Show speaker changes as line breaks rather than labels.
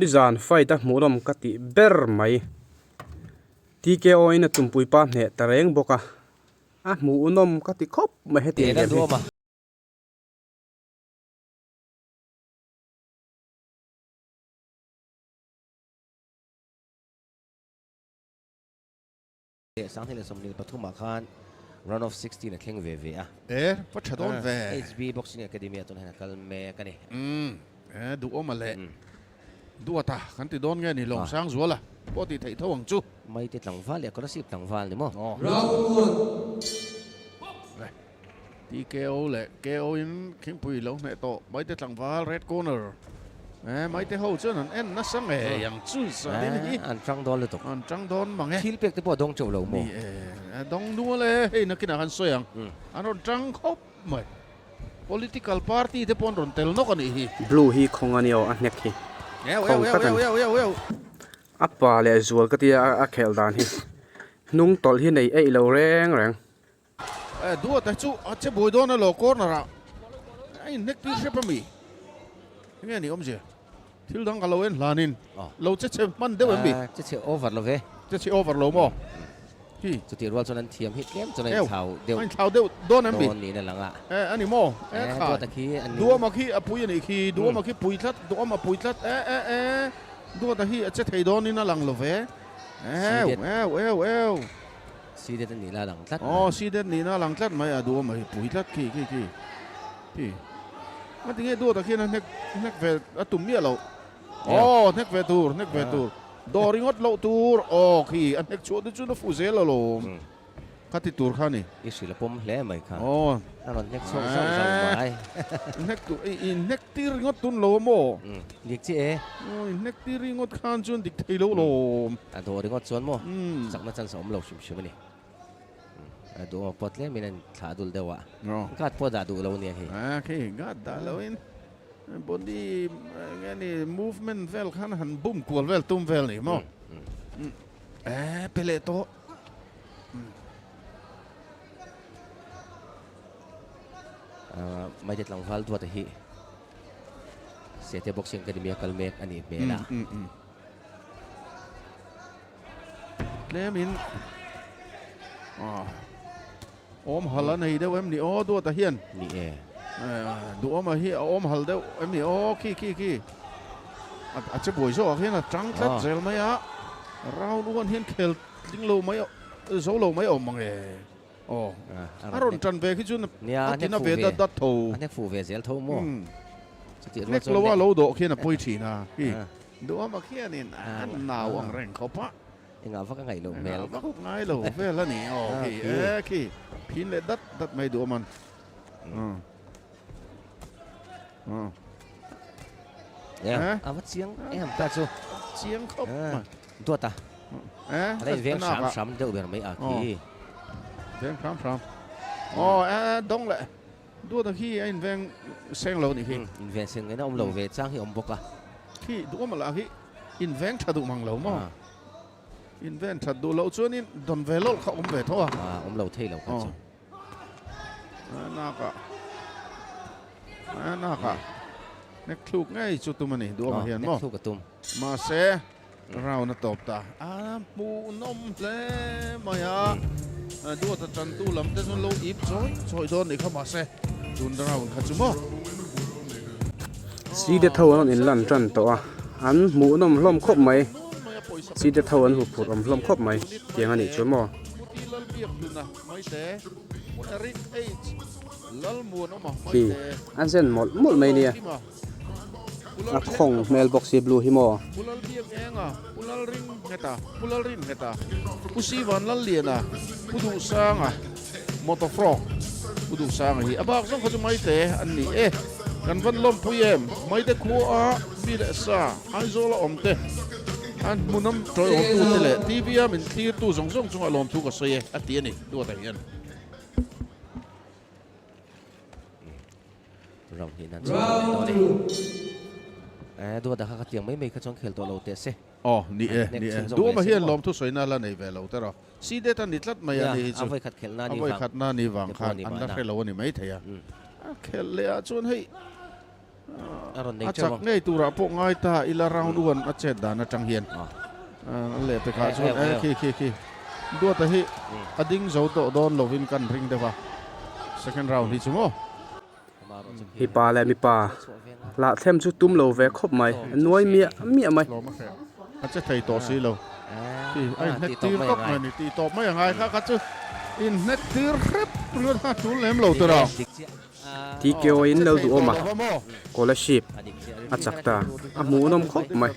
Design fight a murom kati ber mai TKO ina tumpui pa ne tareng boka a mu unom kati khop ma heti
Lalduhawma sáng thế là xong đi bắt thua mà khan run of 16 là khen về à
bắt chặt đón về
HB Boxing Academy tuần này là mẹ cái này
Duhawma lệ Duhawma ta khán thì đón nghe này Lawmsangzuala có thì thấy thâu hàng chú
mấy tiết lăng vál có ship lăng vál đúng không
TKO lệ KO in khen bùi lâu mẹ tổ mấy tiết lăng vál red corner mấy tiết hậu chứ nó nó sáng mẹ yang chú sao thế này
ăn trăng đón được
ăn trăng đón bằng nghe
khi biết cái bộ đông châu lầu mồ
đông đua lệ hey nó kia nào ăn xoay ang ăn trăng khóc mày political party thế pon ron tel nó còn gì
blue hi khong anio a nek hi apa le zual kati a khel dan hi nung tol hi nei ei lo reng reng
đua ta chú che bồi đó nó lò con nào ai neck đi xếp mi nghe này ông gì thiếu đăng cái lâu en là nín lâu chết man đâu em bị
chết over lo về
chết over lâu mò
chú tiền roll cho nên thiềm hit game cho nên
thảo đều đón em bị
đón này là lạ
anh em mò đua mà khi bùi này khi đua mà khi bùi thắt đua mà bùi thắt đua ta khi chết thầy đón nên nó lằng lo về
si det ni la lang tlat
si det ni na lang tlat mai đua mà bùi thắt khi mà tiếng nghe đua ta khi nó neck về tụm mía lâu neck về tour đo ringot lâu tour khi anh neck chỗ nó phụ dễ là lo cắt thì tour khani
cái sự là pom lẽ mày khá nó còn neck sâu mày
neck tir ringot tun lo mo
liệt chứ
neck tir ringot khan chun dik thei lo
đo ringot chun mo chắc nó chân sống lâu xíu này đo pot lẽ mình thả đul đâu à cắt pot đã đủ lâu nè
khi cắt đã lâu in body nghe ni movement vel khan han boom kual vel tum vel ni mo pele to
mấy tiết lăng vál tua thì sẽ theo boxing academy kalmek ani bela
lẽ mình ôm hal này đâu em ni đua ta hiền
ni
đua mà hi ôm hal đâu em ni khi chế buổi số hiền là trắng tết gel mấy á rau luôn hiền khel tính lâu mấy số lâu mấy ôm bằng nghề aron trần về cái chuyện này nó về đất thầu
anh phụ về gel thầu mo
next lâu lâu độ khi là bôi chỉ na đua mà khi này nào ăn rèn khó quá
anh ngào cái ngày lâu mèo
ngay lâu về là nè khi pin lên đất mấy đua man
vắt xiếng em ta chú
xiếng khóc mà
tua ta đây viên sắm đâu biết mấy khi
viên sắm đông lại đua ta khi anh viên sen lâu này khi
viên sen cái nó ông lâu về sang thì ông bốc à
khi đua mà là khi in viên thật đủ bằng lâu mà in viên thật đủ lâu chưa nên đòn về lâu không về thôi
ông lâu thay lâu không
naka neck thuk ngay chút tụi mình đua mà hiền
mo
mà sẽ rau nó top ta mu nom le maya đua ta chân tu lắm thế nên lâu ít rồi đòn này không mà sẽ chun rau khát chú mo
si de thâu an in lan tran to a an mu nom hlom khop mai si de thâu an hu phut om hlom khop mai tiang ani chu mo khi anh sen một mấy nè à không mailbox blue hi mo
pulal ring heta pusi van lal liana pudu sang motor frog pudu sang hi abak zong kho mai te an ni kan van lom puyem mai te khu a bi le sa ai zo la om te an munam troi om tu te le tv a min tir tu zong zong chung alom tu ka soye ati ni do ta hian
rong thìนั่นđua đã khắc tiếng mấy cái trong khel to lâu tết se
đua mà hiền lom thu soi na là này về lâu thế rồi si đê ta nít lát mày này
chứ avoi khát khel na ni vàng
avoi khát na ni vàng khan an da khel lâu ni mấy thấy à khel le a chun hei
เ
khel le a chun hei เ
นี่ย
ni
เอา
vang khan an da khel lâu ni mấy thấy à
อืม aron nei
achak
chaw
nei tura po ngai ta ila round one a chet dan atang hian le pe kha chu ki do ta hi ading zo to don lovin kan ring dewa second round hi chumo
hi pa le mi pa la them chu tum lo ve khop mai nuai mi mai
lo ma khe a che thei to si lo ki ai net tir kop mai ni ti top mai ngai kha chu in net tir khep ru ta chu lem lo to ra
TKO in Lalduhawma scholarship achakta amu nom khop mai